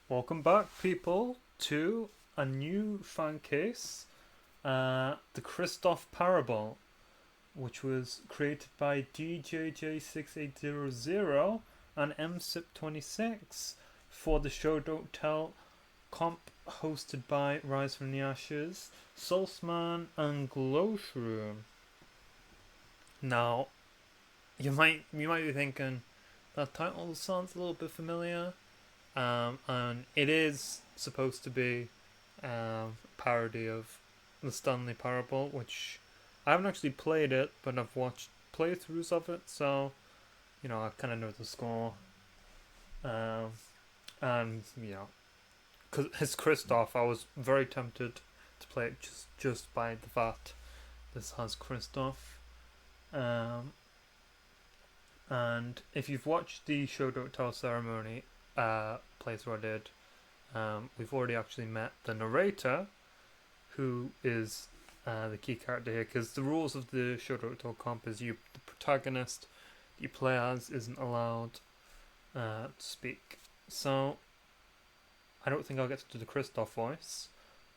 Welcome back, people, to a new fan case, the Kristoph Parable, which was created by DJJ6800 and MSIP26 for the Show Don't Tell comp hosted by Rise from the Ashes, Soulsman, and Glowshroom. Now, you might be thinking that title sounds a little bit familiar. And it is supposed to be a parody of the Stanley Parable, which I haven't actually played it, but I've watched playthroughs of it, so I kind of know the score. And because it's Kristoph, I was very tempted to play it just by the fact this has Kristoph. And if you've watched the Show Don't Tell ceremony playthrough I did, we've already actually met the narrator, who is the key character here, because the rules of the Show Don't Tell comp is the protagonist you play as isn't allowed to speak. So I don't think I'll get to do the Kristoph voice,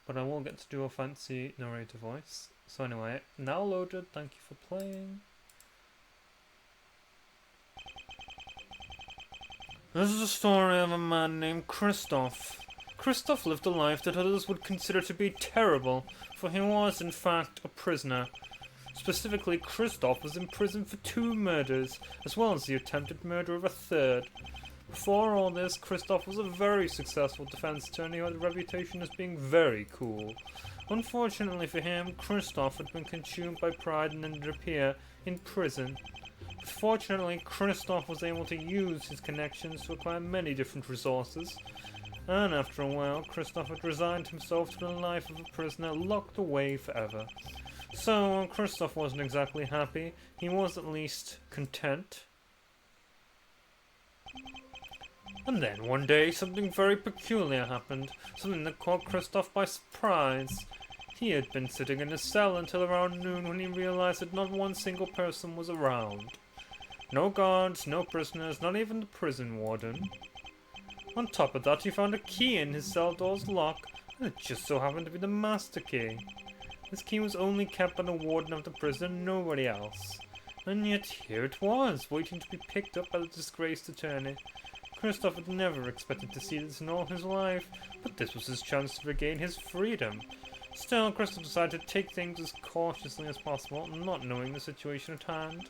but I will get to do a fancy narrator voice. So anyway, now loaded, thank you for playing. This is a story of a man named Kristoph. Kristoph lived a life that others would consider to be terrible, for he was, in fact, a prisoner. Specifically, Kristoph was in prison for 2 murders, as well as the attempted murder of a 3rd. Before all this, Kristoph was a very successful defense attorney who had a reputation as being very cool. Unfortunately for him, Kristoph had been consumed by pride and ended up here, in prison. Fortunately, Kristoph was able to use his connections to acquire many different resources, and after a while, Kristoph had resigned himself to the life of a prisoner locked away forever. So, while Kristoph wasn't exactly happy, he was at least content. And then one day, something very peculiar happened, something that caught Kristoph by surprise. He had been sitting in his cell until around noon when he realized that not one single person was around. No guards, no prisoners, not even the prison warden. On top of that, he found a key in his cell door's lock, and it just so happened to be the master key. This key was only kept by the warden of the prison, nobody else. And yet here it was, waiting to be picked up by the disgraced attorney. Kristoph had never expected to see this in all his life, but this was his chance to regain his freedom. Still, Kristoph decided to take things as cautiously as possible, not knowing the situation at hand.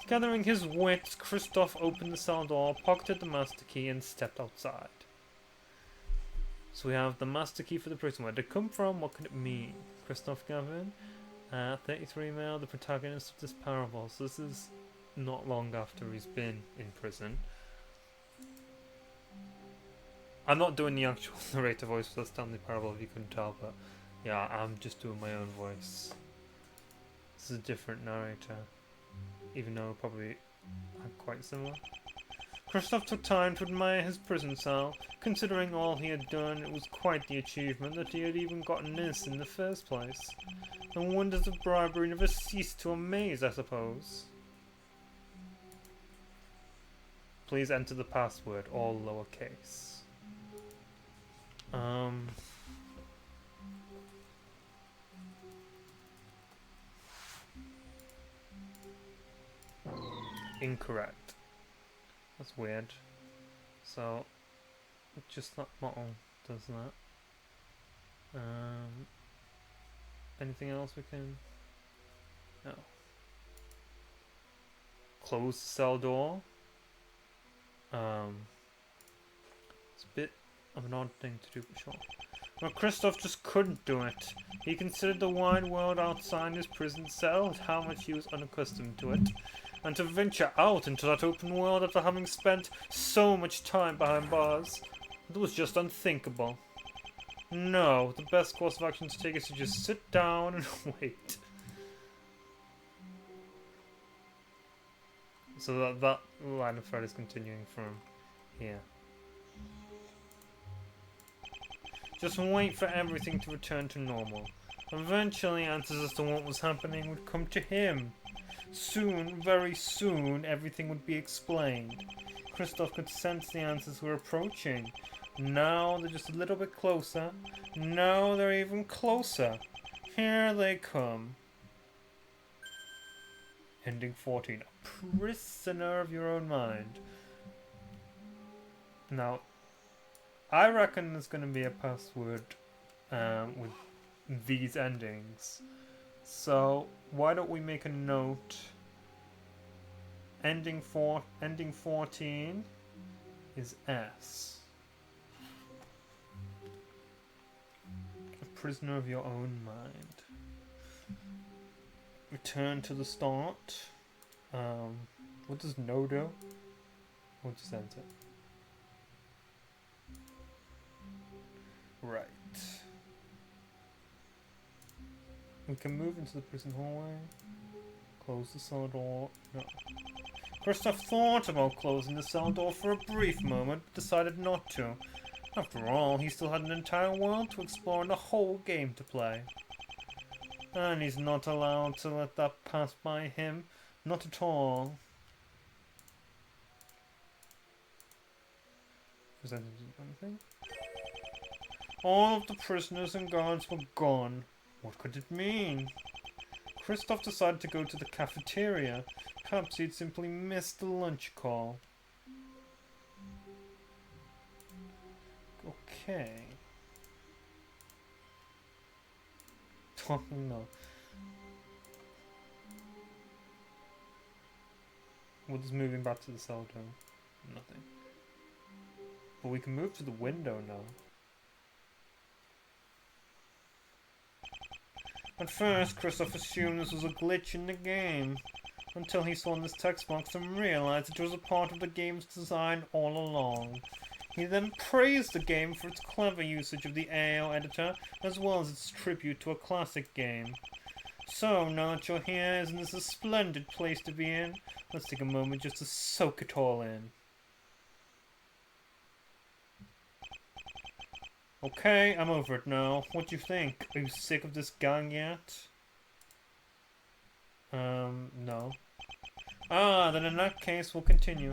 Gathering his wits, Kristoph opened the cell door, pocketed the master key, and stepped outside. So we have the master key for the prison. Where did it come from? What could it mean? Kristoph Gavin, 33 male, the protagonist of this parable. So this is not long after he's been in prison. I'm not doing the actual narrator voice for the Stanley Parable, if you couldn't tell, but yeah, I'm just doing my own voice. This is a different narrator, even though probably are quite similar. Kristoph took time to admire his prison cell. Considering all he had done, it was quite the achievement that he had even gotten this in the first place. The wonders of bribery never ceased to amaze, I suppose. Please enter the password, all lowercase. Incorrect. That's weird. So, just that model does that. Anything else we can? No. Close the cell door. It's a bit of an odd thing to do, but sure. Well, Kristoph just couldn't do it. He considered the wide world outside his prison cell and how much he was unaccustomed to it. And to venture out into that open world after having spent so much time behind bars, it was just unthinkable. No, the best course of action to take is to just sit down and wait. So that line of thread is continuing from here. Just wait for everything to return to normal. Eventually, answers as to what was happening would come to him. Soon, very soon, everything would be explained. Kristoph could sense the answers were approaching. Now they're just a little bit closer. Now they're even closer. Here they come. Ending 14. A prisoner of your own mind. Now, I reckon there's going to be a password with these endings. So, why don't we make a note? Ending 14 is S. A prisoner of your own mind. Return to the start. What does no do? We'll just enter. Right. We can move into the prison hallway. Close the cell door. No. Kristoph thought about closing the cell door for a brief moment, but decided not to. After all, he still had an entire world to explore and a whole game to play. And he's not allowed to let that pass by him. Not at all. Was that anything? All of the prisoners and guards were gone. What could it mean? Kristoph decided to go to the cafeteria. Perhaps he'd simply missed the lunch call. Okay. Talking no. We're just moving back to the cell door. Nothing. But we can move to the window now. At first, Kristoph assumed this was a glitch in the game, until he saw this text box and realized it was a part of the game's design all along. He then praised the game for its clever usage of the AO editor, as well as its tribute to a classic game. So, now that you're here, isn't this a splendid place to be in? Let's take a moment just to soak it all in. Okay, I'm over it now. What do you think? Are you sick of this gang yet? No. Then in that case, we'll continue.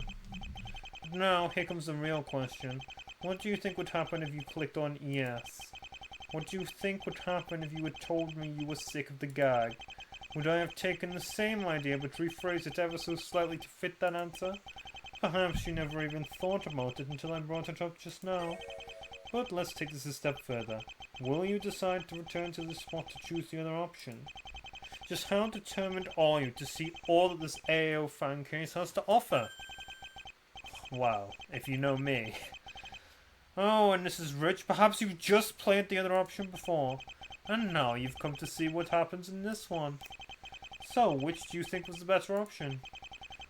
But now, here comes the real question. What do you think would happen if you clicked on yes? What do you think would happen if you had told me you were sick of the gag? Would I have taken the same idea but rephrased it ever so slightly to fit that answer? Perhaps you never even thought about it until I brought it up just now. But let's take this a step further. Will you decide to return to this spot to choose the other option? Just how determined are you to see all that this AO fan case has to offer? Wow, if you know me. Oh, and this is Rich. Perhaps you've just played the other option before. And now you've come to see what happens in this one. So, which do you think was the better option?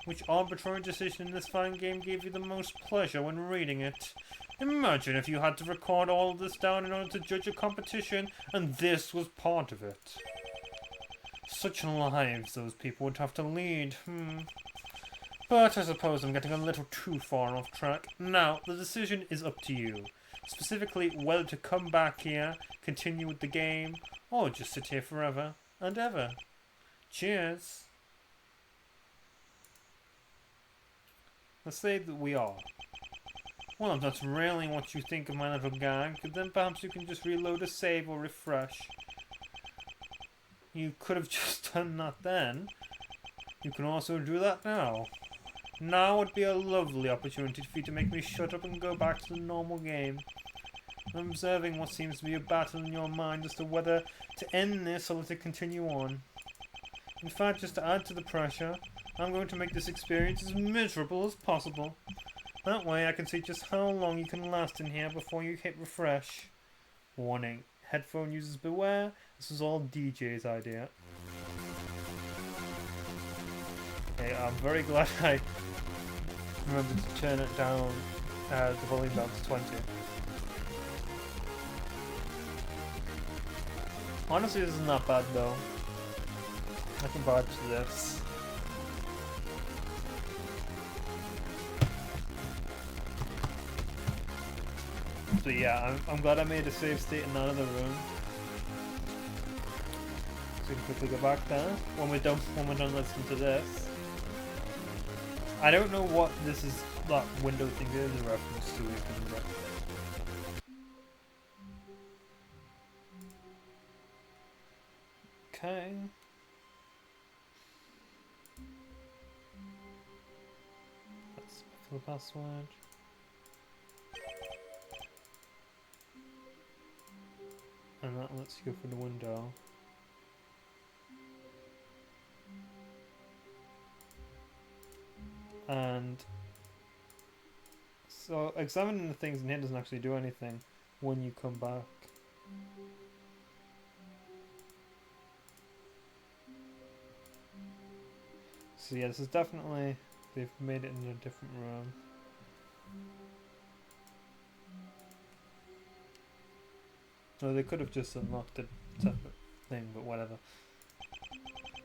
Which arbitrary decision in this fan game gave you the most pleasure when reading it? Imagine if you had to record all of this down in order to judge a competition, and this was part of it. Such lives those people would have to lead. But I suppose I'm getting a little too far off track. Now, the decision is up to you. Specifically, whether to come back here, continue with the game, or just sit here forever and ever. Cheers. Let's say that we are. Well, if that's really what you think of my little gag, then perhaps you can just reload a save or refresh. You could have just done that then. You can also do that now. Now would be a lovely opportunity for you to make me shut up and go back to the normal game. I'm observing what seems to be a battle in your mind as to whether to end this or let it continue on. In fact, just to add to the pressure, I'm going to make this experience as miserable as possible. That way I can see just how long you can last in here before you hit refresh. Warning, headphone users beware, this is all DJ's idea. Hey, I'm very glad I remembered to turn it down, the volume down to 20. Honestly, this isn't that bad though. I can vibe to this. But yeah, I'm glad I made a save state in that other room. So we can quickly go back there when we're done listening to this. I don't know what this is, that window thing is a reference to, Okay. That's for the password. And that lets you go through the window. And so examining the things in here doesn't actually do anything when you come back. So yeah, this is definitely, they've made it in a different room. No, they could have just unlocked a separate thing, but whatever.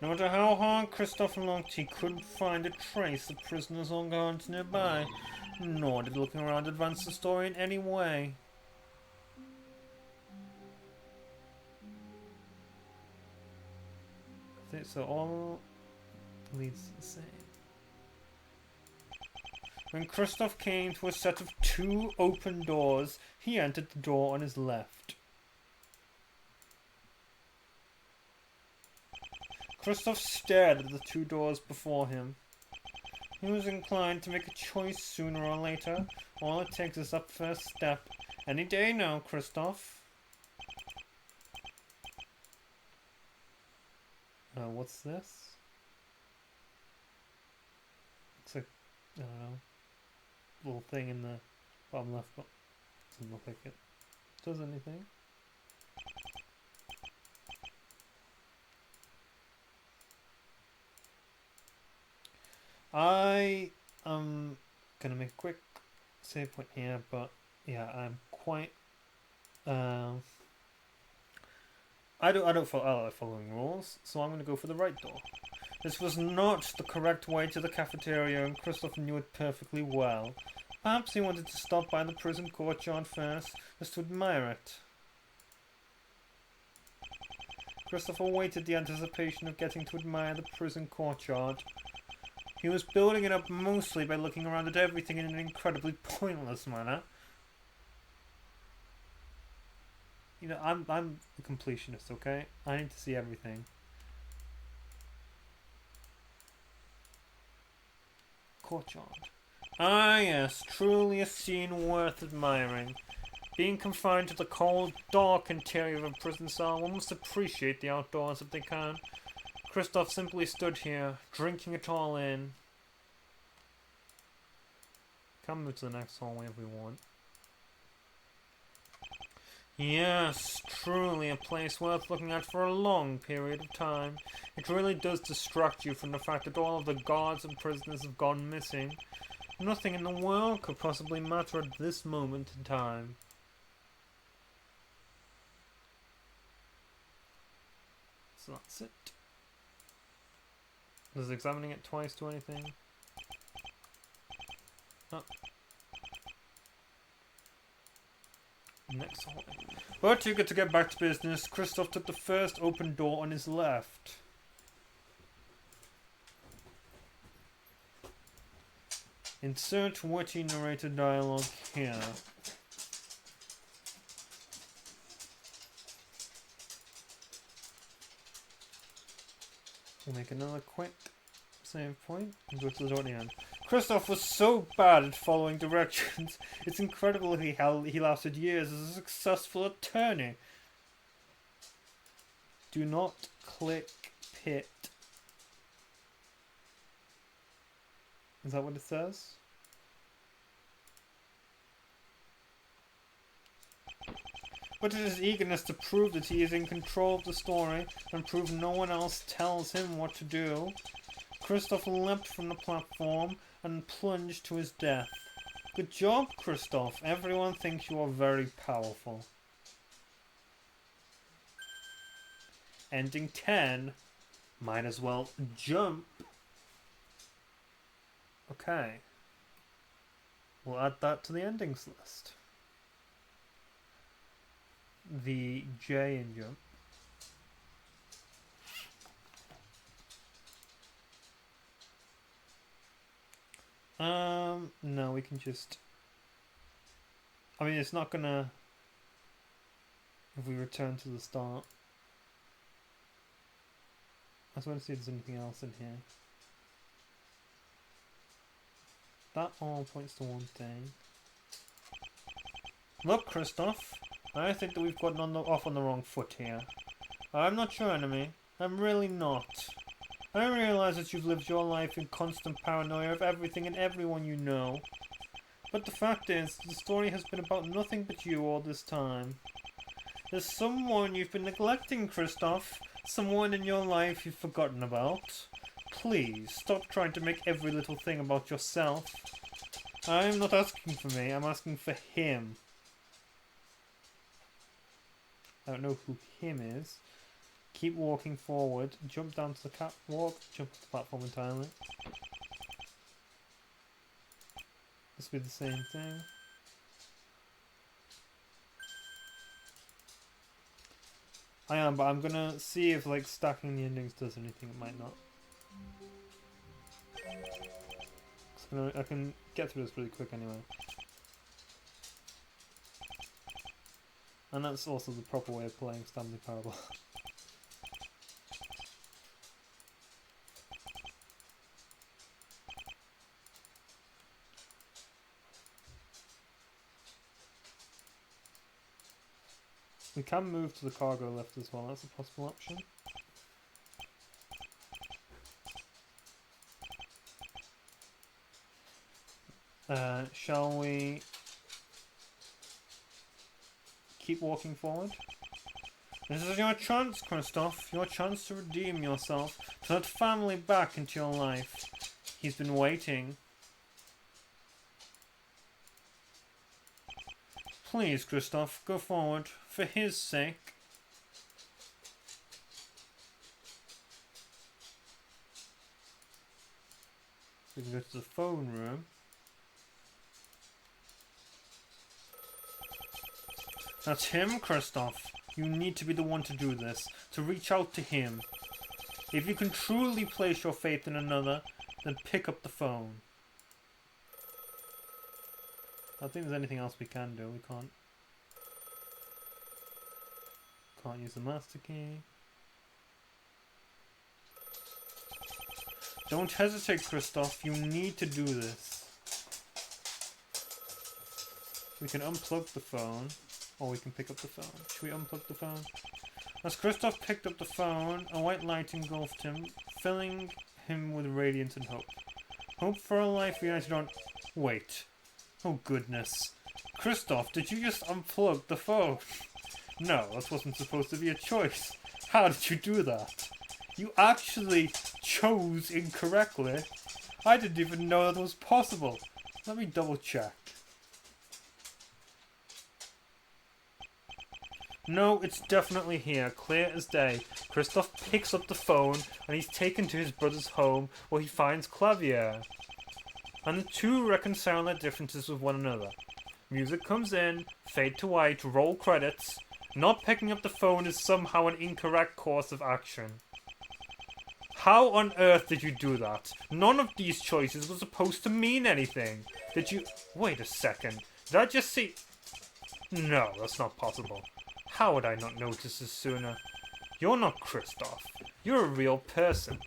No matter how hard Kristoph looked, he couldn't find a trace of prisoners or guards nearby, nor did looking around advance the story in any way. I think so all leads to the same. When Kristoph came to a set of 2 open doors, he entered the door on his left. Kristoph stared at the 2 doors before him. He was inclined to make a choice sooner or later. All it takes is that first step. Any day now, Kristoph. What's this? Looks like, I don't know, little thing in the bottom left, but doesn't look like it does anything. I am gonna make a quick save point here, but yeah, I'm quite. I don't follow following rules, so I'm gonna go for the right door. This was not the correct way to the cafeteria, and Kristoph knew it perfectly well. Perhaps he wanted to stop by the prison courtyard first, just to admire it. Kristoph awaited the anticipation of getting to admire the prison courtyard. He was building it up mostly by looking around at everything in an incredibly pointless manner. You know, I'm a completionist, okay? I need to see everything. Courtyard. Ah yes, truly a scene worth admiring. Being confined to the cold, dark interior of a prison cell, one must appreciate the outdoors if they can. Kristoph simply stood here, drinking it all in. Come move to the next hallway if we want. Yes, truly a place worth looking at for a long period of time. It really does distract you from the fact that all of the guards and prisoners have gone missing. Nothing in the world could possibly matter at this moment in time. So that's it. Does examining it twice do anything? Oh. Next hallway. But eager to get back to business, Kristoph took the first open door on his left. Insert witty narrator dialogue here. We'll make another quick save point and go to the door at the end. Kristoph was so bad at following directions. It's incredible how he lasted years as a successful attorney. Do not click pit. Is that what it says? But it is eagerness to prove that he is in control of the story and prove no one else tells him what to do. Kristoph leapt from the platform and plunged to his death. Good job, Kristoph. Everyone thinks you are very powerful. Ending 10. Might as well jump. Okay. We'll add that to the endings list. The J in jump. No, we can just... I mean, it's not gonna... If we return to the start. I just want to see if there's anything else in here. That all points to one thing. Look, Kristoph, I think that we've gotten off on the wrong foot here. I'm not your enemy. I'm really not. I realize that you've lived your life in constant paranoia of everything and everyone you know. But the fact is, the story has been about nothing but you all this time. There's someone you've been neglecting, Kristoph. Someone in your life you've forgotten about. Please, stop trying to make every little thing about yourself. I'm not asking for me, I'm asking for him. I don't know who him is. Keep walking forward. Jump down to the catwalk. Jump to the platform entirely. This will be the same thing. I am, but I'm gonna see if like stacking the endings does anything. It might not. I can get through this really quick anyway. And that's also the proper way of playing Stanley Parable. We can move to the cargo lift as well, that's a possible option. Shall we keep walking forward? This is your chance, Kristoph. Your chance to redeem yourself, to let family back into your life. He's been waiting. Please, Kristoph, go forward, for his sake. We can go to the phone room. That's him, Kristoph. You need to be the one to do this, to reach out to him. If you can truly place your faith in another, then pick up the phone. I don't think there's anything else we can do. We can't use the master key. Don't hesitate, Kristoph. You need to do this. We can unplug the phone. Or we can pick up the phone. Should we unplug the phone? As Kristoph picked up the phone, a white light engulfed him, filling him with radiance and hope. Hope for a life united on... Wait. Oh goodness. Kristoph, did you just unplug the phone? No, that wasn't supposed to be a choice. How did you do that? You actually chose incorrectly. I didn't even know that was possible. Let me double check. No, it's definitely here, clear as day. Kristoph picks up the phone and he's taken to his brother's home where he finds Clavier. And the two reconcile their differences with one another. Music comes in, fade to white, roll credits. Not picking up the phone is somehow an incorrect course of action. How on earth did you do that? None of these choices was supposed to mean anything. Did you... Wait a second. Did I just see... No, that's not possible. How would I not notice this sooner? You're not Kristoph. You're a real person.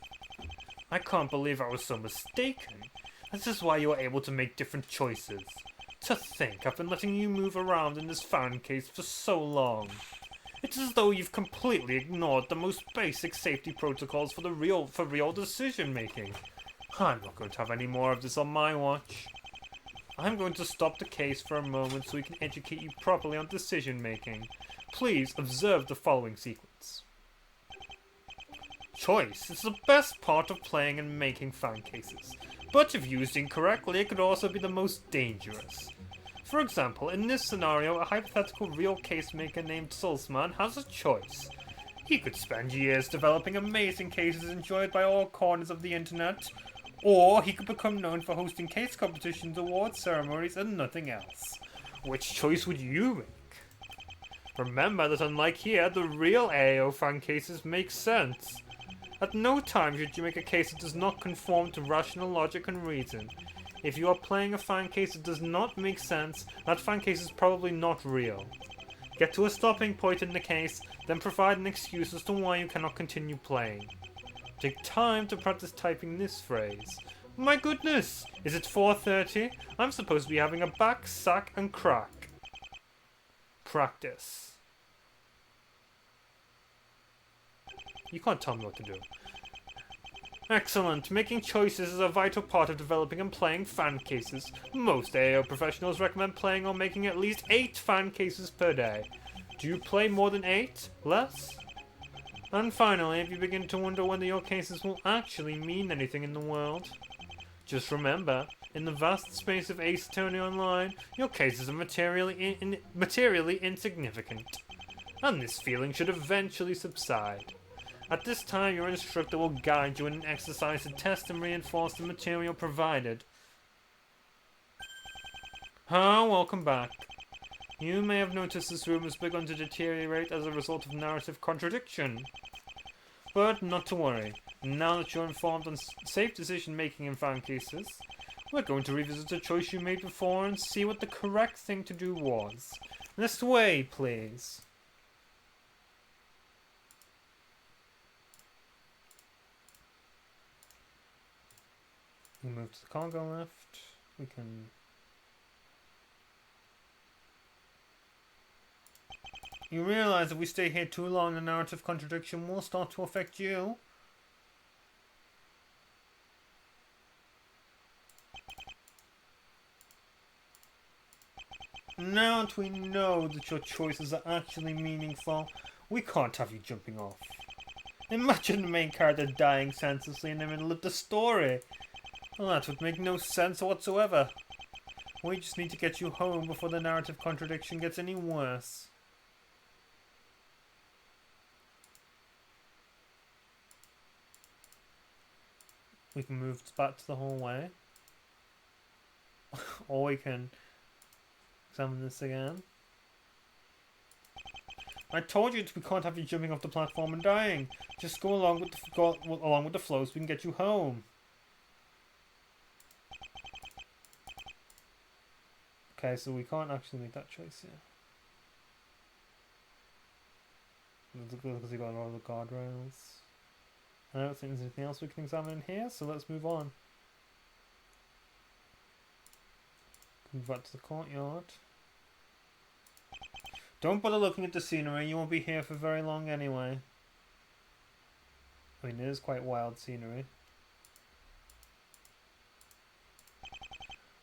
I can't believe I was so mistaken. This is why you were able to make different choices. To think I've been letting you move around in this fan case for so long. It's as though you've completely ignored the most basic safety protocols for real decision making. I'm not going to have any more of this on my watch. I'm going to stop the case for a moment so we can educate you properly on decision making. Please observe the following sequence. Choice is the best part of playing and making fan cases, but if used incorrectly it could also be the most dangerous. For example, in this scenario, a hypothetical real case maker named Sulzman has a choice. He could spend years developing amazing cases enjoyed by all corners of the internet, or he could become known for hosting case competitions, award ceremonies, and nothing else. Which choice would you make? Remember that unlike here, the real AO fan cases make sense. At no time should you make a case that does not conform to rational logic and reason. If you are playing a fan case that does not make sense, that fan case is probably not real. Get to a stopping point in the case, then provide an excuse as to why you cannot continue playing. Take time to practice typing this phrase. My goodness! Is it 4:30? I'm supposed to be having a back, sack, and crack. Practice. You can't tell me what to do. Excellent. Making choices is a vital part of developing and playing fan cases. Most AO professionals recommend playing or making at least 8 fan cases per day. Do you play more than 8? Less? And finally, if you begin to wonder whether your cases will actually mean anything in the world, just remember, in the vast space of Ace Attorney Online, your cases are materially insignificant. And this feeling should eventually subside. At this time, your instructor will guide you in an exercise to test and reinforce the material provided. Welcome back. You may have noticed this room has begun to deteriorate as a result of narrative contradiction. But not to worry. Now that you're informed on safe decision-making in fan cases, we're going to revisit a choice you made before and see what the correct thing to do was. This way, please. We move to the cargo lift. We can... You realize if we stay here too long, the narrative contradiction will start to affect you. Now that we know that your choices are actually meaningful, we can't have you jumping off. Imagine the main character dying senselessly in the middle of the story. Well, that would make no sense whatsoever. We just need to get you home before the narrative contradiction gets any worse. We can move back to the hallway. Or we can examine this again. I told you we can't have you jumping off the platform and dying. Just go along with the flow so we can get you home. Okay, so we can't actually make that choice here. Because we got all the guardrails. I don't think there's anything else we can examine in here, so let's move on. Move back to the courtyard. Don't bother looking at the scenery, you won't be here for very long anyway. I mean, it is quite wild scenery.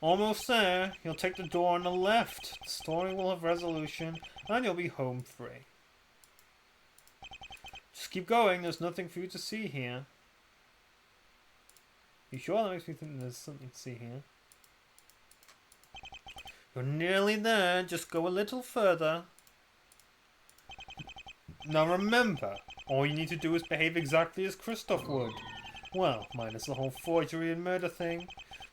Almost there. You'll take the door on the left. The story will have resolution, and you'll be home free. Just keep going, there's nothing for you to see here. You sure? That makes me think there's something to see here. You're nearly there, just go a little further. Now remember, all you need to do is behave exactly as Kristoph would. Well, minus the whole forgery and murder thing.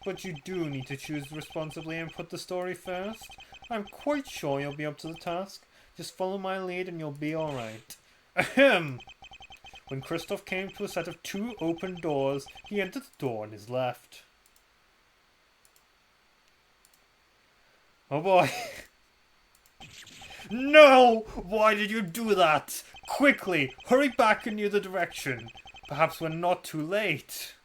But you do need to choose responsibly and put the story first. I'm quite sure you'll be up to the task. Just follow my lead and you'll be alright. Ahem! When Kristoph came to a set of 2 open doors, he entered the door on his left. Oh boy. No! Why did you do that? Quickly, hurry back in the other direction. Perhaps we're not too late.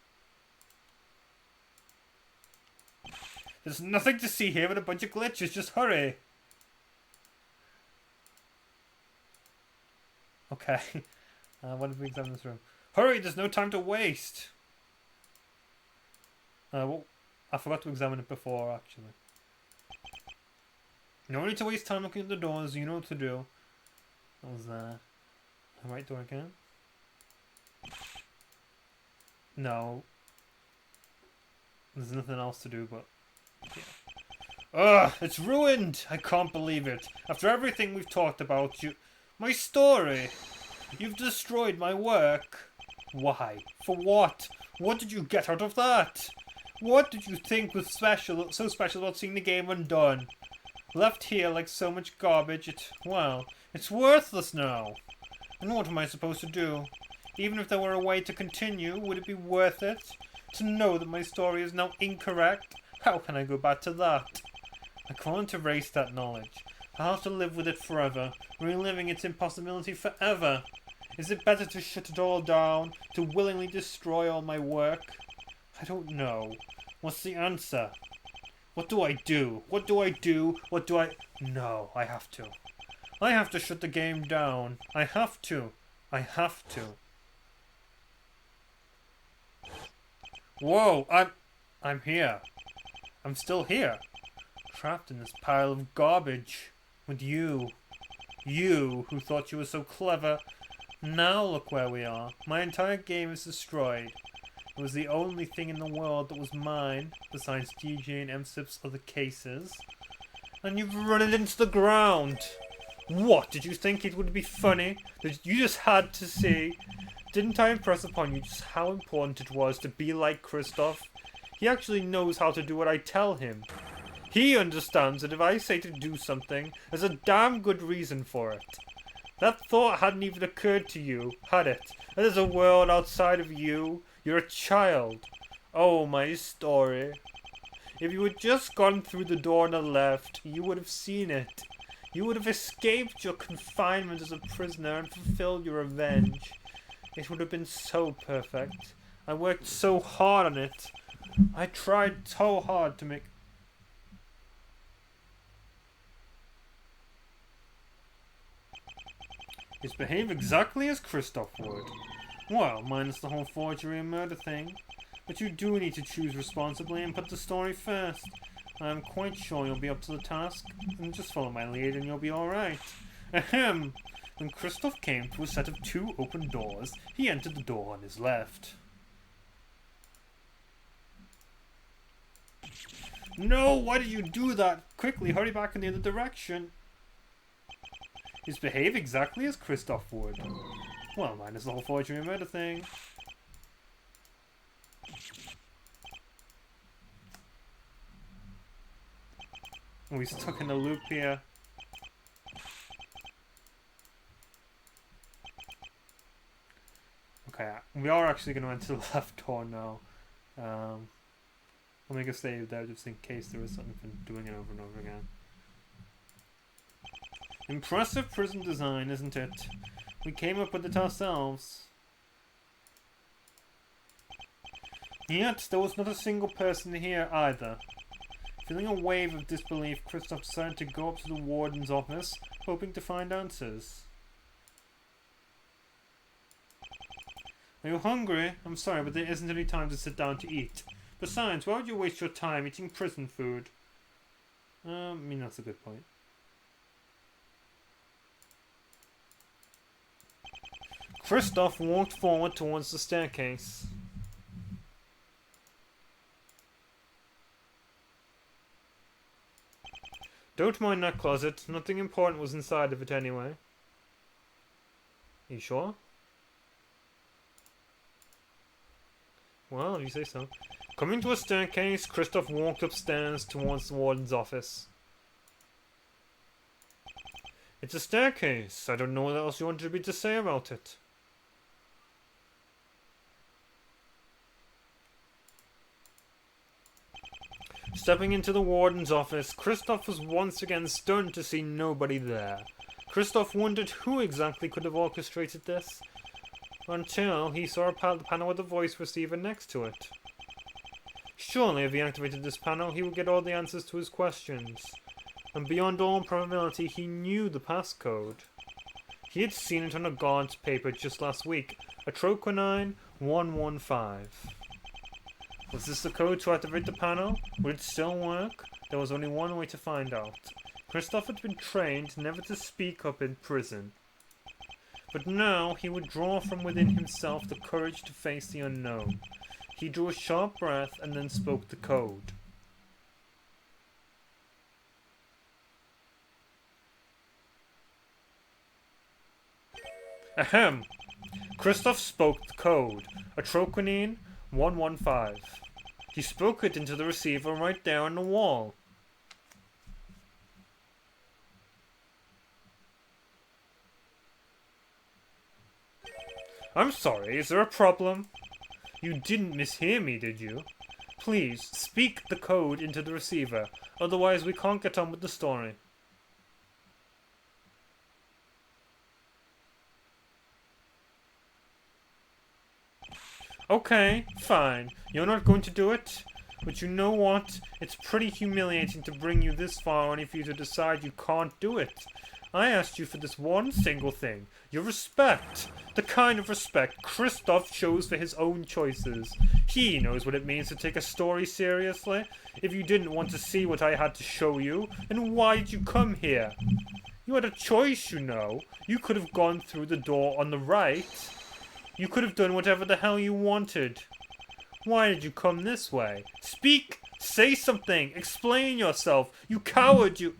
There's nothing to see here but a bunch of glitches. Just hurry. Okay. What did we examine this room? Hurry, there's no time to waste. Well, I forgot to examine it before, actually. No need to waste time looking at the doors. You know what to do. What was that? The right door again? No. There's nothing else to do but... yeah. Ugh, it's ruined! I can't believe it. After everything we've talked about, my story! You've destroyed my work. Why? For what? What did you get out of that? What did you think was so special about seeing the game undone? Left here like so much garbage, it's worthless now. And what am I supposed to do? Even if there were a way to continue, would it be worth it? To know that my story is now incorrect? How can I go back to that? I can't erase that knowledge. I'll have to live with it forever, reliving its impossibility forever. Is it better to shut it all down? To willingly destroy all my work? I don't know. What's the answer? What do I do? What do I do? What do I... No, I have to. I have to shut the game down. I have to. I have to. Whoa, I'm here. I'm still here. Trapped in this pile of garbage. With you. You, who thought you were so clever. Now look where we are. My entire game is destroyed. It was the only thing in the world that was mine, besides DJ and MSIP's other cases. And you've run it into the ground. What, did you think it would be funny? That you just had to see? Didn't I impress upon you just how important it was to be like Kristoph? He actually knows how to do what I tell him. He understands that if I say to do something, there's a damn good reason for it. That thought hadn't even occurred to you, had it? That there's a world outside of you. You're a child. Oh, my story. If you had just gone through the door on the left, you would have seen it. You would have escaped your confinement as a prisoner and fulfilled your revenge. It would have been so perfect. I worked so hard on it. I tried so hard to make... Just behave exactly as Kristoph would. Well, minus the whole forgery and murder thing. But you do need to choose responsibly and put the story first. I'm quite sure you'll be up to the task. And just follow my lead and you'll be alright. Ahem! When Kristoph came to a set of 2 open doors, he entered the door on his left. No! Why did you do that? Quickly, hurry back in the other direction. Just behave exactly as Kristoph would. Well, minus the whole forgery and murder thing. Oh, he's stuck in a loop here. Okay, we are actually going to enter the left door now. I'll make a save there just in case there is something for doing it over and over again. Impressive prison design, isn't it? We came up with it ourselves. Yet, there was not a single person here either. Feeling a wave of disbelief, Kristoph decided to go up to the warden's office, hoping to find answers. Are you hungry? I'm sorry, but there isn't any time to sit down to eat. Besides, why would you waste your time eating prison food? I mean, that's a good point. Kristoph walked forward towards the staircase. Don't mind that closet. Nothing important was inside of it anyway. You sure? Well, if you say so. Coming to a staircase, Kristoph walked upstairs towards the warden's office. It's a staircase. I don't know what else you wanted me to say about it. Stepping into the warden's office, Kristoph was once again stunned to see nobody there. Kristoph wondered who exactly could have orchestrated this, until he saw a panel with a voice receiver next to it. Surely, if he activated this panel, he would get all the answers to his questions. And beyond all probability, he knew the passcode. He had seen it on a guard's paper just last week, a troquinine 115. Was this the code to activate the panel? Would it still work? There was only one way to find out. Kristoph had been trained never to speak up in prison. But now he would draw from within himself the courage to face the unknown. He drew a sharp breath and then spoke the code. Ahem! Kristoph spoke the code. A troquinine 115. He spoke it into the receiver right there on the wall. I'm sorry, is there a problem? You didn't mishear me, did you? Please, speak the code into the receiver, otherwise we can't get on with the story. Okay, fine. You're not going to do it? But you know what? It's pretty humiliating to bring you this far only for you to decide you can't do it. I asked you for this one single thing. Your respect. The kind of respect Kristoph shows for his own choices. He knows what it means to take a story seriously. If you didn't want to see what I had to show you, then why did you come here? You had a choice, you know. You could have gone through the door on the right. You could have done whatever the hell you wanted. Why did you come this way? Speak! Say something! Explain yourself! You coward, you...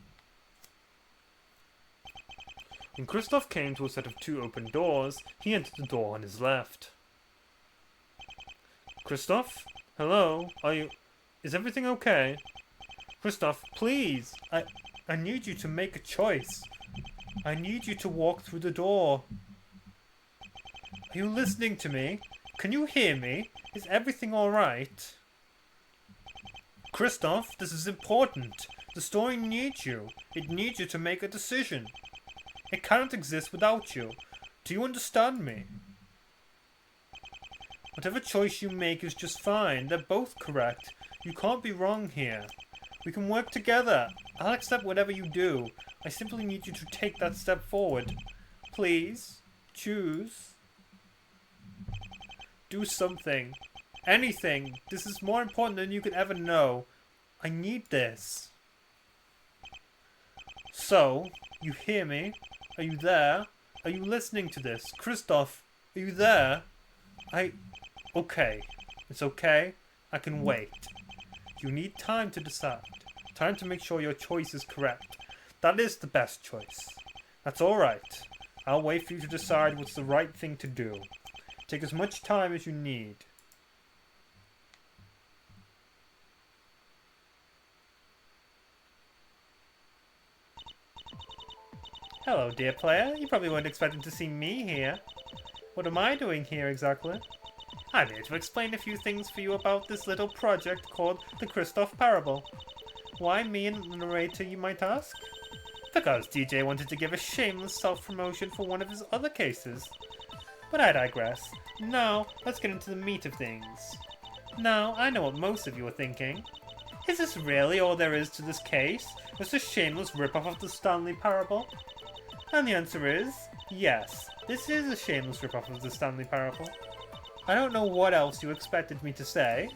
When Kristoph came to a set of 2 open doors, he entered the door on his left. Kristoph? Hello? Are you... Is everything okay? Kristoph, please! I need you to make a choice. I need you to walk through the door. Are you listening to me? Can you hear me? Is everything alright? Kristoph, this is important. The story needs you. It needs you to make a decision. It cannot exist without you. Do you understand me? Whatever choice you make is just fine. They're both correct. You can't be wrong here. We can work together. I'll accept whatever you do. I simply need you to take that step forward. Please, choose. Do something. Anything. This is more important than you could ever know. I need this. So, you hear me? Are you there? Are you listening to this? Kristoph, are you there? Okay. It's okay. I can wait. You need time to decide. Time to make sure your choice is correct. That is the best choice. That's alright. I'll wait for you to decide what's the right thing to do. Take as much time as you need. Hello, dear player. You probably weren't expecting to see me here. What am I doing here exactly? I'm here to explain a few things for you about this little project called the Kristoph Parable. Why me and the narrator, you might ask? Because DJ wanted to give a shameless self-promotion for one of his other cases. But I digress. Now, let's get into the meat of things. Now, I know what most of you are thinking. Is this really all there is to this case? Just a shameless rip-off of the Stanley Parable? And the answer is, yes, this is a shameless rip-off of the Stanley Parable. I don't know what else you expected me to say.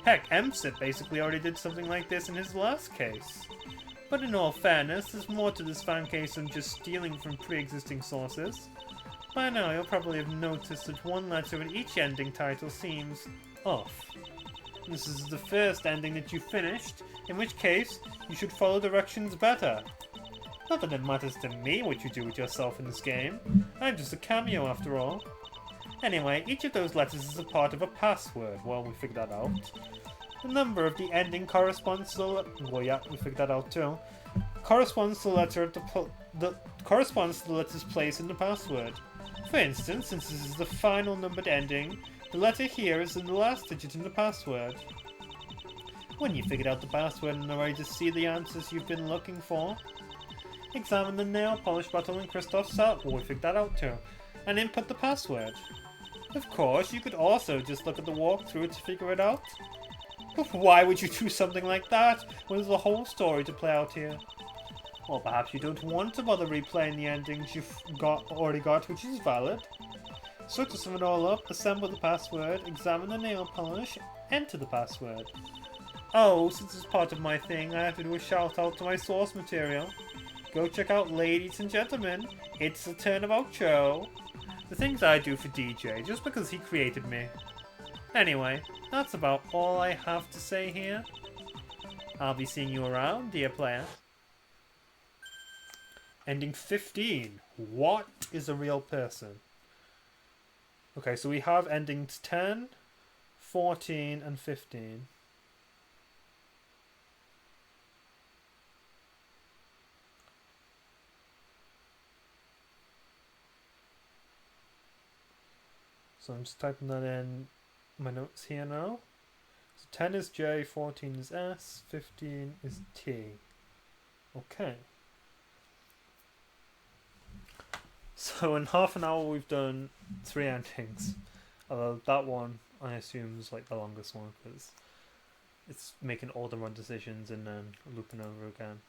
Heck, MSIP basically already did something like this in his last case. But in all fairness, there's more to this fan case than just stealing from pre-existing sources. By now, you'll probably have noticed that one letter in each ending title seems off. This is the first ending that you finished, in which case, you should follow directions better. Not that it matters to me what you do with yourself in this game. I'm just a cameo after all. Anyway, each of those letters is a part of a password. Well, we figured that out. The number of the ending corresponds to the... Well, yeah, we figured that out too. Corresponds to the letter corresponds to the letter's place in the password. For instance, since this is the final numbered ending, the letter here is in the last digit in the password. When you figured out the password and are ready to see the answers you've been looking for, examine the nail polish bottle in Kristoph's cell. Well, we figured that out too. And input the password. Of course, you could also just look at the walkthrough to figure it out. But why would you do something like that when there's a whole story to play out here? Or perhaps you don't want to bother replaying the endings you've already got, which is valid. So to sum it all up, assemble the password, examine the nail polish, enter the password. Oh, since it's part of my thing, I have to do a shout out to my source material. Go check out Ladies and Gentlemen, it's the Turnabout Show. The things I do for DJ, just because he created me. Anyway, that's about all I have to say here. I'll be seeing you around, dear player. Ending 15. What is a real person? Okay, so we have endings 10, 14, and 15. So I'm just typing that in my notes here now. So 10 is J, 14 is S, 15 is T. Okay. So in half an hour we've done 3 endings. Although that one, I assume, is like the longest one because it's making all the run decisions and then looping over again.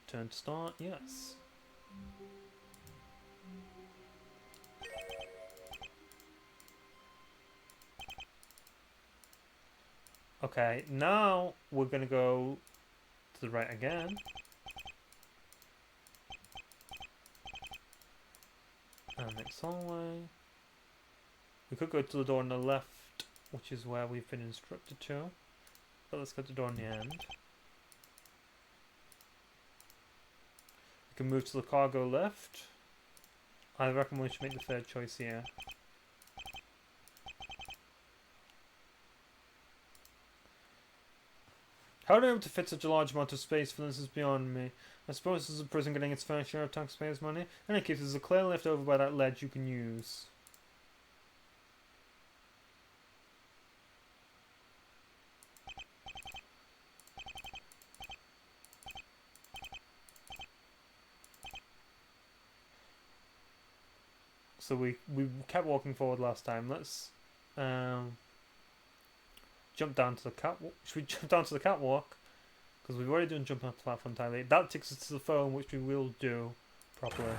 Turn to start, yes. Okay, now we're gonna go to the right again. And next hallway. We could go to the door on the left, which is where we've been instructed to. But let's go to the door on the end. We can move to the cargo left. I reckon we should make the third choice here. How are they able to fit such a large amount of space for this is beyond me. I suppose this is a prison getting its fair share of taxpayers' money. In any case, there's a clear lift over by that ledge you can use. So we kept walking forward last time. Let's jump down to the catwalk. Should we jump down to the catwalk? Because we've already done jump off the platform entirely. That takes us to the phone, which we will do properly.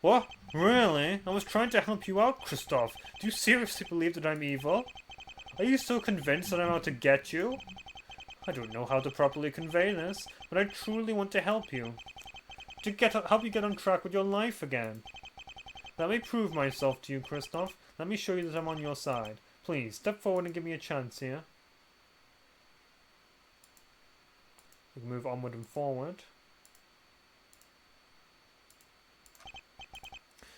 What? Really? I was trying to help you out, Kristoph. Do you seriously believe that I'm evil? Are you so convinced that I'm out to get you? I don't know how to properly convey this, but I truly want to help you. Help you get on track with your life again. Let me prove myself to you, Kristoph. Let me show you that I'm on your side. Please, step forward and give me a chance here. We can move onward and forward.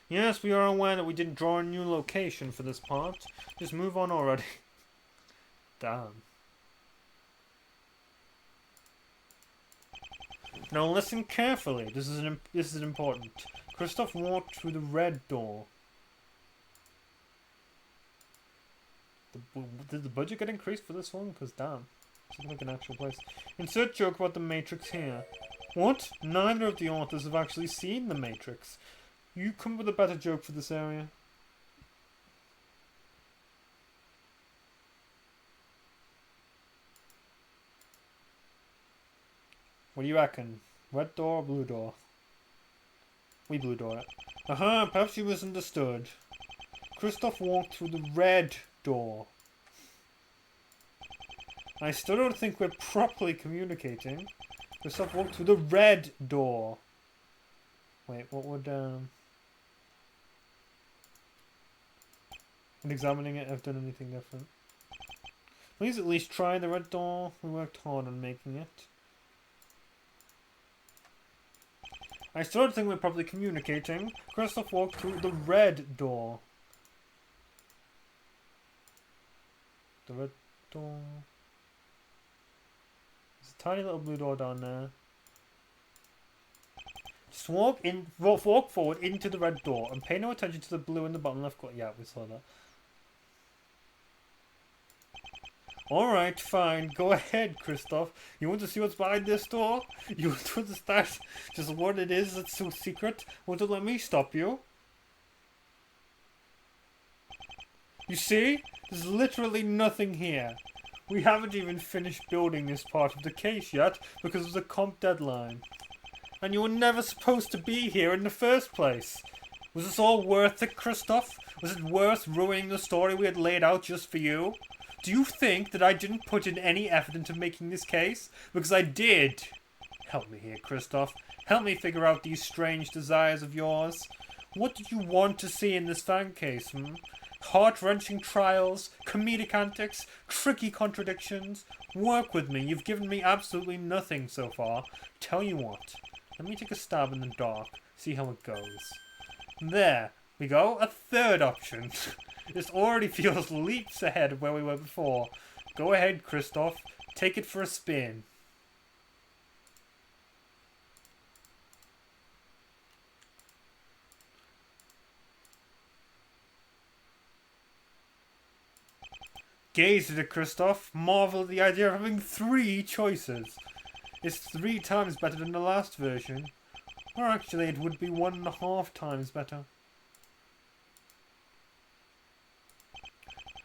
Yes, we are aware that we didn't draw a new location for this part. Just move on already. Damn. Now listen carefully. This is important. Kristoph walked through the red door. Did the budget get increased for this one? Because damn. Seems like an actual place. Insert joke about the Matrix here. What? Neither of the authors have actually seen the Matrix. You come up with a better joke for this area. What do you reckon? Red door or blue door? We blue door it. Aha, perhaps you misunderstood. Kristoph walked through the red door. I still don't think we're properly communicating. Kristoph walked through the red door. Wait, what would examining it have done anything different? Please at least try the red door. We worked hard on making it. I still don't think we're properly communicating. Kristoph walked through the red door. The red door. There's a tiny little blue door down there. Just walk forward into the red door and pay no attention to the blue in the bottom left corner. Yeah, we saw that. Alright, fine. Go ahead, Kristoph. You want to see what's behind this door? You want to understand just what it is that's so secret? Want to let me stop you? You see? There's literally nothing here. We haven't even finished building this part of the case yet because of the comp deadline. And you were never supposed to be here in the first place. Was this all worth it, Kristoph? Was it worth ruining the story we had laid out just for you? Do you think that I didn't put in any effort into making this case? Because I did. Help me here, Kristoph. Help me figure out these strange desires of yours. What did you want to see in this fan case, Heart-wrenching trials, comedic antics, tricky contradictions. Work with me. You've given me absolutely nothing so far. Tell you what. Let me take a stab in the dark. See how it goes. There we go. A third option. This already feels leaps ahead of where we were before. Go ahead, Kristoph. Take it for a spin. Gaze at it, Kristoph. Marvel at the idea of having 3 choices. It's 3 times better than the last version. Or actually, it would be 1.5 times better.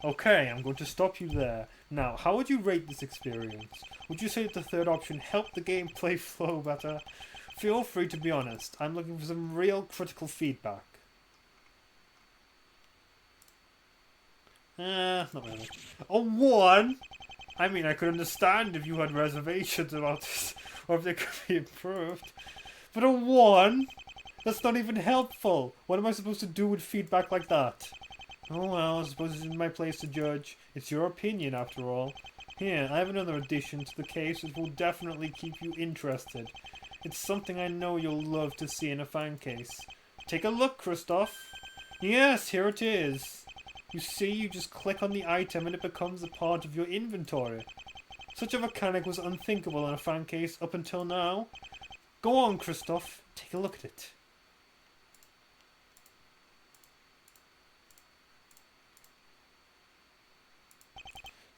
Okay, I'm going to stop you there. Now, how would you rate this experience? Would you say that the third option helped the gameplay flow better? Feel free to be honest. I'm looking for some real critical feedback. Not really. A 1? I mean, I could understand if you had reservations about this, or if they could be improved. But a 1? That's not even helpful. What am I supposed to do with feedback like that? Oh well, I suppose it's my place to judge. It's your opinion, after all. Here, I have another addition to the case which will definitely keep you interested. It's something I know you'll love to see in a fan case. Take a look, Kristoph. Yes, here it is. You see, you just click on the item and it becomes a part of your inventory. Such a mechanic was unthinkable in a fan case up until now. Go on, Kristoph. Take a look at it.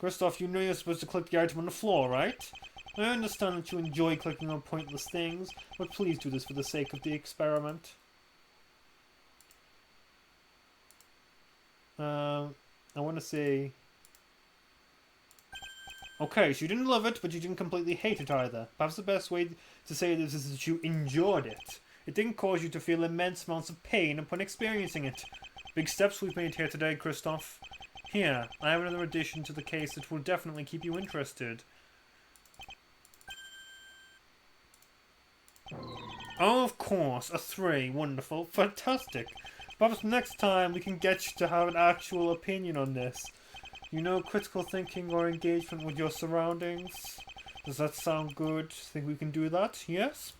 Kristoph, you know you're supposed to click the item on the floor, right? I understand that you enjoy clicking on pointless things, but please do this for the sake of the experiment. I want to say... Okay, so you didn't love it, but you didn't completely hate it either. Perhaps the best way to say this is that you enjoyed it. It didn't cause you to feel immense amounts of pain upon experiencing it. Big steps we've made here today, Kristoph. Here, I have another addition to the case that will definitely keep you interested. Oh, of course, a 3. Wonderful. Fantastic. Perhaps next time we can get you to have an actual opinion on this. You know, critical thinking or engagement with your surroundings. Does that sound good? Think we can do that? Yes?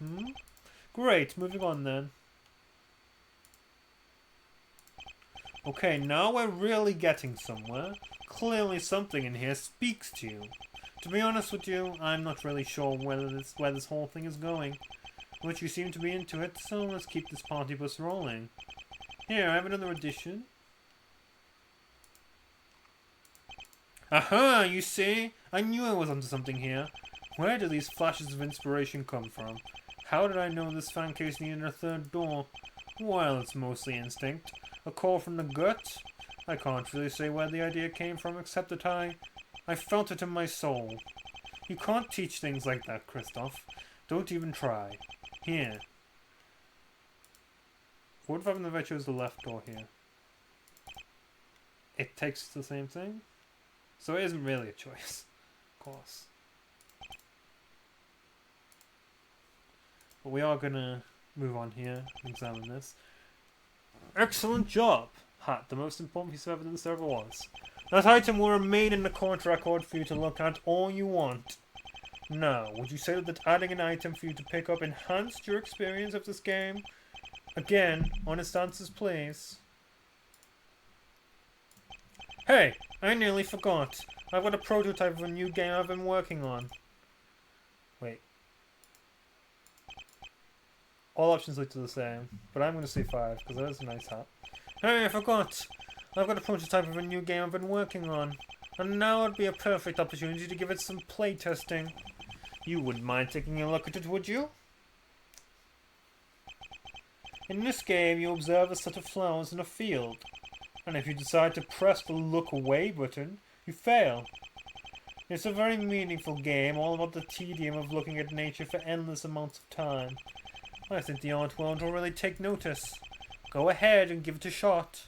Great, moving on then. Okay, now we're really getting somewhere. Clearly something in here speaks to you. To be honest with you, I'm not really sure where this whole thing is going. But you seem to be into it, so let's keep this party bus rolling. Here, I have another addition. Aha, you see? I knew I was onto something here. Where do these flashes of inspiration come from? How did I know this fan case needed a third door? Well, it's mostly instinct. A call from the gut? I can't really say where the idea came from, except that I felt it in my soul. You can't teach things like that, Kristoph. Don't even try. Here. What if I chose the left door here? It takes the same thing? So it isn't really a choice. Of course. But we are gonna move on here and examine this. Excellent job! Ha, the most important piece of evidence there ever was. That item will remain in the court record for you to look at all you want. Now, would you say that adding an item for you to pick up enhanced your experience of this game? Again, honest answers please. Hey, I nearly forgot. I've got a prototype of a new game I've been working on. Wait. All options look the same, but I'm going to say 5, because that is a nice hat. Hey, I forgot! I've got a prototype of a new game I've been working on, and now would be a perfect opportunity to give it some playtesting. You wouldn't mind taking a look at it, would you? In this game, you observe a set of flowers in a field, and if you decide to press the look away button, you fail. It's a very meaningful game, all about the tedium of looking at nature for endless amounts of time. I think the art world will really take notice. Go ahead and give it a shot.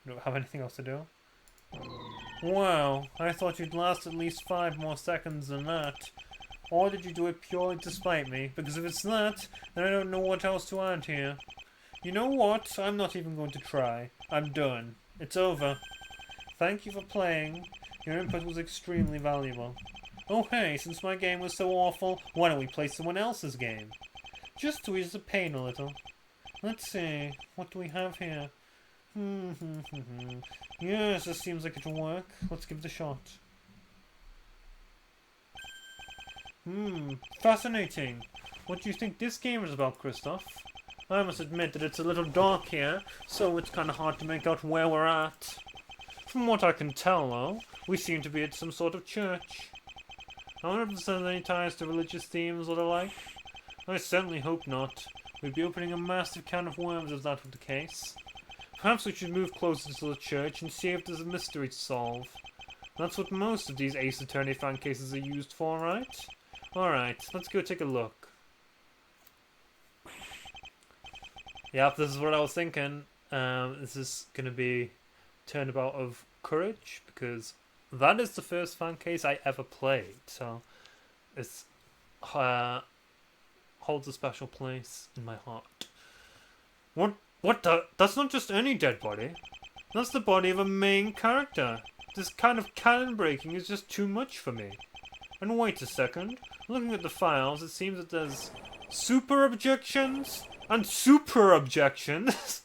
You don't have anything else to do? Wow, I thought you'd last at least 5 more seconds than that. Or did you do it purely to spite me? Because if it's that, then I don't know what else to add here. You know what? I'm not even going to try. I'm done. It's over. Thank you for playing. Your input was extremely valuable. Oh hey, since my game was so awful, why don't we play someone else's game? Just to ease the pain a little. Let's see, what do we have here? Yes, this seems like it'll work. Let's give it a shot. Fascinating. What do you think this game is about, Kristoph? I must admit that it's a little dark here, so it's kind of hard to make out where we're at. From what I can tell, though, we seem to be at some sort of church. I wonder if this has any ties to religious themes or the like. I certainly hope not. We'd be opening a massive can of worms if that were the case. Perhaps we should move closer to the church and see if there's a mystery to solve. That's what most of these Ace Attorney fan cases are used for, right? Alright, let's go take a look. Yep, this is what I was thinking. This is going to be Turnabout of Courage, because that is the first fan case I ever played, so it's holds a special place in my heart. What the? That's not just any dead body. That's the body of a main character. This kind of canon breaking is just too much for me. And wait a second. Looking at the files, it seems that there's super objections and super objections.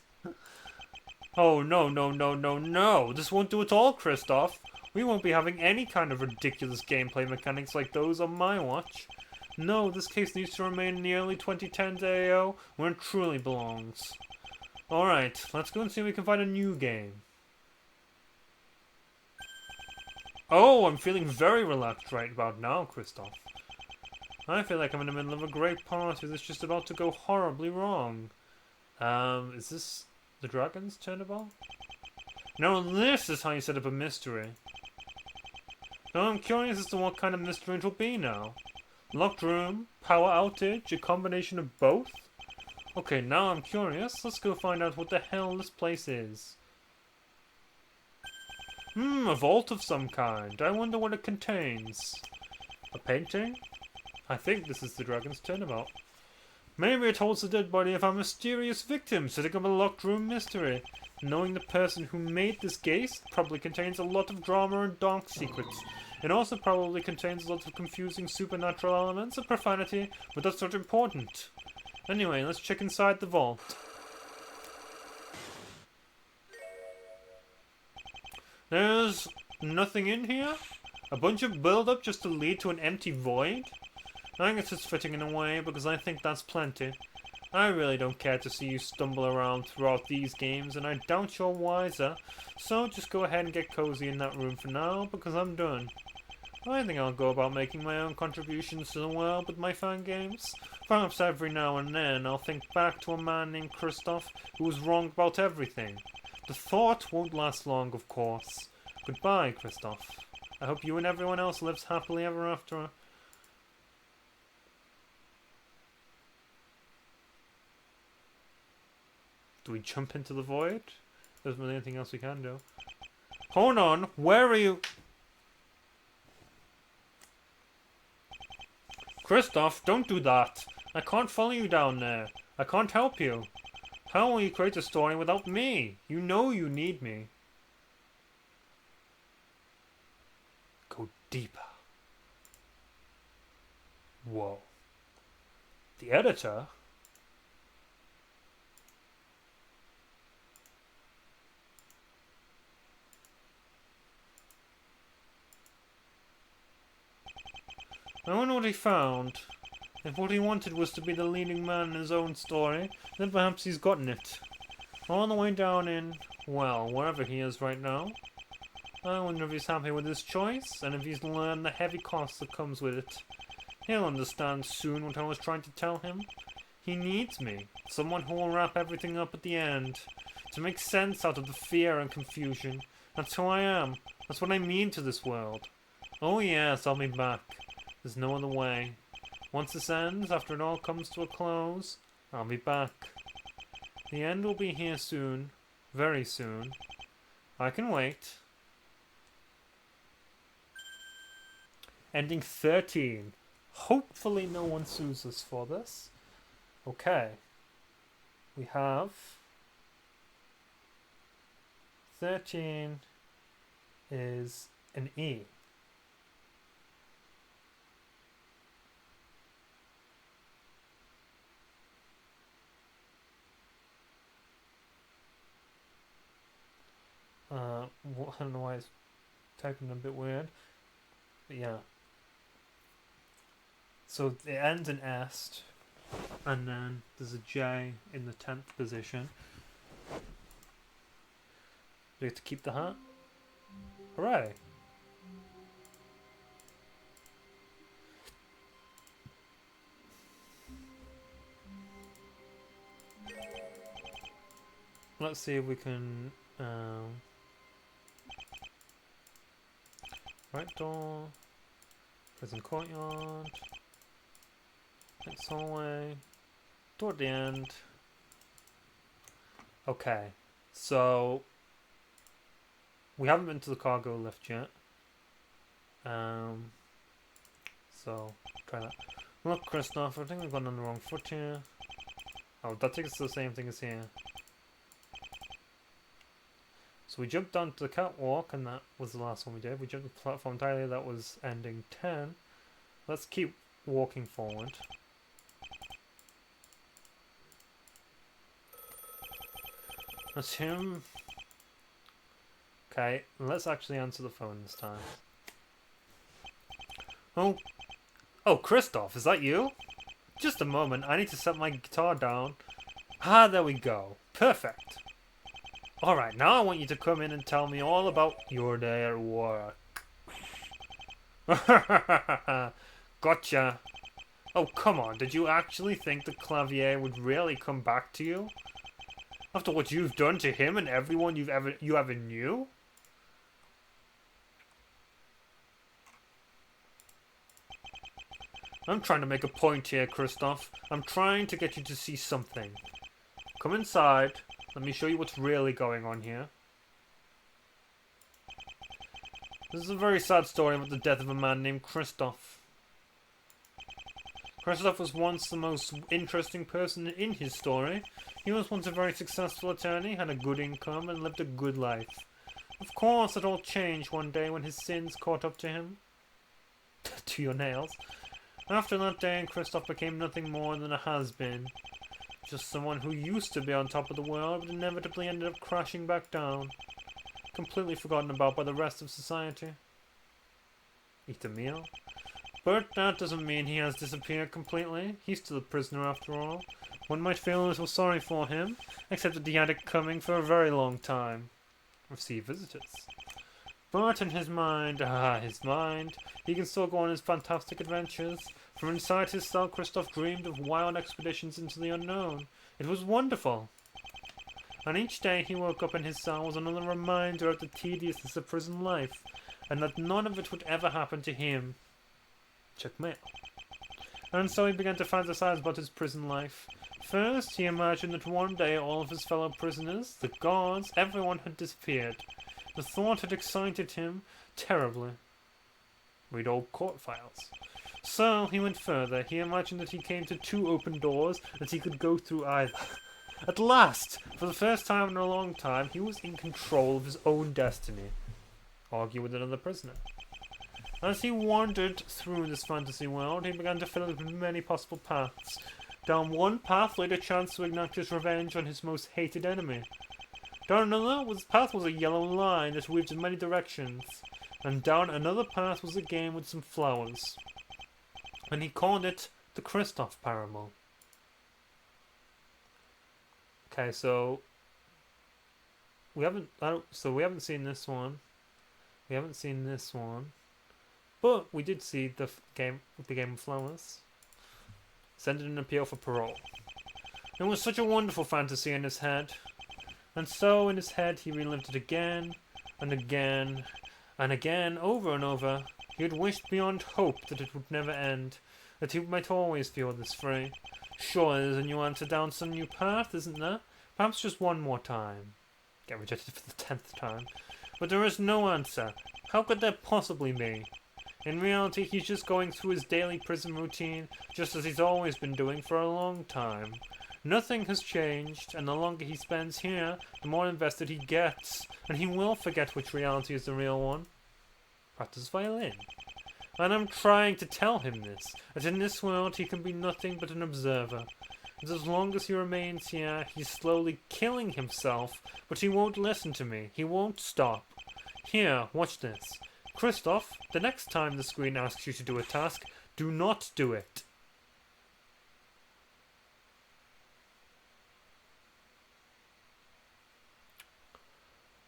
Oh, no, no, no, no, no. This won't do at all, Kristoph. We won't be having any kind of ridiculous gameplay mechanics like those on my watch. No, this case needs to remain in the early 2010s AO where it truly belongs. Alright, let's go and see if we can find a new game. Oh, I'm feeling very relaxed right about now, Kristoph. I feel like I'm in the middle of a great party that's just about to go horribly wrong. Is this the dragon's turnabout? No, this is how you set up a mystery. Now I'm curious as to what kind of mystery it will be now. Locked room, power outage, a combination of both? Okay, now I'm curious. Let's go find out what the hell this place is. A vault of some kind. I wonder what it contains. A painting? I think this is the dragon's turnabout. Maybe it holds the dead body of our mysterious victim, setting up a locked room mystery. Knowing the person who made this case probably contains a lot of drama and dark secrets. It also probably contains a lot of confusing supernatural elements and profanity, but that's not important. Anyway, let's check inside the vault. There's nothing in here? A bunch of build-up just to lead to an empty void? I guess it's fitting in a way, because I think that's plenty. I really don't care to see you stumble around throughout these games, and I doubt you're wiser, so just go ahead and get cozy in that room for now, because I'm done. I think I'll go about making my own contributions to the world with my fan games. Perhaps every now and then I'll think back to a man named Kristoph who was wrong about everything. The thought won't last long, of course. Goodbye, Kristoph. I hope you and everyone else lives happily ever after. Do we jump into the void? There isn't really anything else we can do. Hold on, where are you? Kristoph, don't do that. I can't follow you down there. I can't help you. How will you create a story without me? You know you need me. Go deeper. Whoa. The editor? I wonder what he found. If what he wanted was to be the leading man in his own story, then perhaps he's gotten it. All the way down in, well, wherever he is right now. I wonder if he's happy with his choice, and if he's learned the heavy cost that comes with it. He'll understand soon what I was trying to tell him. He needs me, someone who will wrap everything up at the end, to make sense out of the fear and confusion. That's who I am. That's what I mean to this world. Oh yes, I'll be back. There's no other way. Once this ends, after it all comes to a close, I'll be back. The end will be here soon. Very soon. I can wait. Ending 13. Hopefully no one sues us for this. Okay. We have 13 is an E. I don't know why it's typing a bit weird, but yeah. So it ends in est, and then there's a J in the 10th position. Do you get to keep the hat? Hooray! let's see if we can. Right door. Prison courtyard. Next hallway. Door at the end. Okay, so we haven't been to the cargo lift yet. So try that. Look, Kristoph, I think we've gone on the wrong foot here. Oh, that takes us to the same thing as here. So we jumped onto the catwalk, and that was the last one we did. We jumped the platform entirely, that was ending 10. Let's keep walking forward. That's him. Okay, let's actually answer the phone this time. Oh, Kristoph, is that you? Just a moment, I need to set my guitar down. Ah, there we go. Perfect. Alright, now I want you to come in and tell me all about your day at work. Gotcha. Oh, come on, did you actually think the Clavier would really come back to you? After what you've done to him and everyone you ever knew? I'm trying to make a point here, Kristoph. I'm trying to get you to see something. Come inside. Let me show you what's really going on here. This is a very sad story about the death of a man named Kristoph. Kristoph was once the most interesting person in his story. He was once a very successful attorney, had a good income, and lived a good life. Of course, it all changed one day when his sins caught up to him. To your nails. After that day, Kristoph became nothing more than a has-been. Just someone who used to be on top of the world, but inevitably ended up crashing back down. Completely forgotten about by the rest of society. Eat a meal. But that doesn't mean he has disappeared completely. He's still a prisoner after all. One might feel a little sorry for him, except that he had it coming for a very long time. Receive visitors. But in his mind, he can still go on his fantastic adventures. From inside his cell, Kristoph dreamed of wild expeditions into the unknown. It was wonderful. And each day he woke up in his cell was another reminder of the tediousness of prison life, and that none of it would ever happen to him. Checkmate. And so he began to fantasize about his prison life. First, he imagined that one day all of his fellow prisoners, the guards, everyone had disappeared. The thought had excited him terribly. Read old court files. So, he went further. He imagined that he came to 2 open doors, that he could go through either. At last, for the first time in a long time, he was in control of his own destiny. Argue with another prisoner. As he wandered through this fantasy world, he began to fill it with many possible paths. Down one path led a chance to enact his revenge on his most hated enemy. Down another path was a yellow line that weaved in many directions. And down another path was a game with some flowers. And he called it the Kristoph Parable. Okay, so we haven't seen this one. We haven't seen this one. But we did see the game of flowers. Send an appeal for parole. It was such a wonderful fantasy in his head. And so in his head he relived it again and again and again, over and over. He had wished beyond hope that it would never end, that he might always feel this free. Sure, there's a new answer down some new path, isn't there? Perhaps just one more time. Get rejected for the 10th time. But there is no answer. How could there possibly be? In reality, he's just going through his daily prison routine, just as he's always been doing for a long time. Nothing has changed, and the longer he spends here, the more invested he gets, and he will forget which reality is the real one. Practice violin. And I'm trying to tell him this, that in this world he can be nothing but an observer. And as long as he remains here, he's slowly killing himself, but he won't listen to me. He won't stop. Here, watch this. Kristoph, the next time the screen asks you to do a task, do not do it.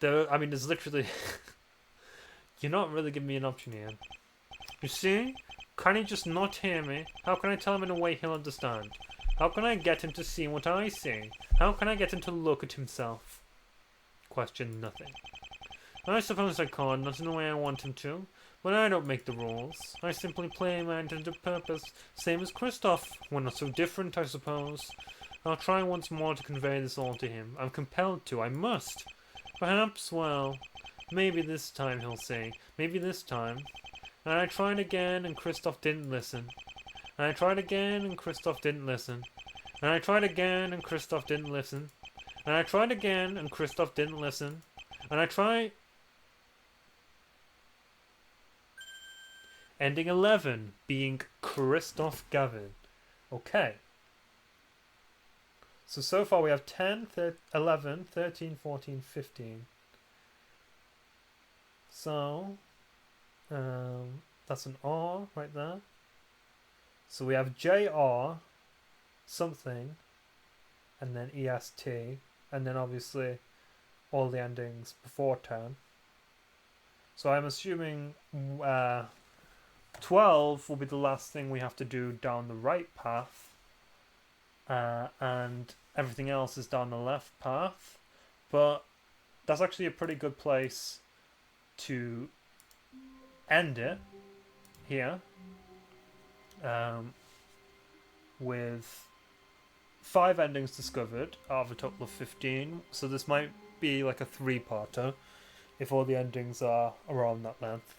There's literally... You're not really giving me an option here. You see? Can he just not hear me? How can I tell him in a way he'll understand? How can I get him to see what I see? How can I get him to look at himself? Question nothing. I suppose I can't, not in the way I want him to. But I don't make the rules. I simply play my intended purpose, same as Kristoph. We're not so different, I suppose. I'll try once more to convey this all to him. I'm compelled to. I must. Perhaps, well, maybe this time, he'll say. Maybe this time. And I tried again, and Kristoph didn't listen. And I tried again, and Kristoph didn't listen. And I tried again, and Kristoph didn't listen. And I tried again, and Kristoph didn't listen. And I tried... Ending 11 being Kristoph Gavin. Okay. So far we have 10, 11, 13, 14, 15. So, that's an R right there. So we have JR, something, and then EST, and then obviously all the endings before 10. So I'm assuming 12 will be the last thing we have to do down the right path, and everything else is down the left path. But that's actually a pretty good place to end it here, with 5 endings discovered out of a total of 15. So this might be like a 3-parter if all the endings are around that length.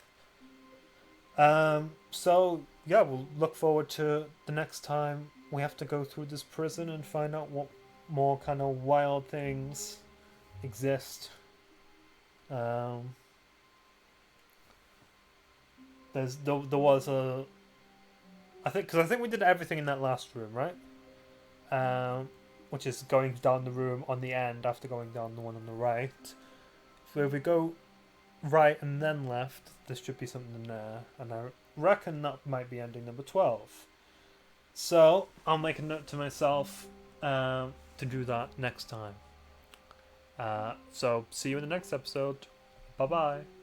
So yeah, we'll look forward to the next time we have to go through this prison and find out what more kind of wild things exist. There was a, I think we did everything in that last room, right? Which is going down the room on the end after going down the one on the right. So if we go right and then left, there should be something there, and I reckon that might be ending number 12. So I'll make a note to myself to do that next time. So see you in the next episode. Bye bye.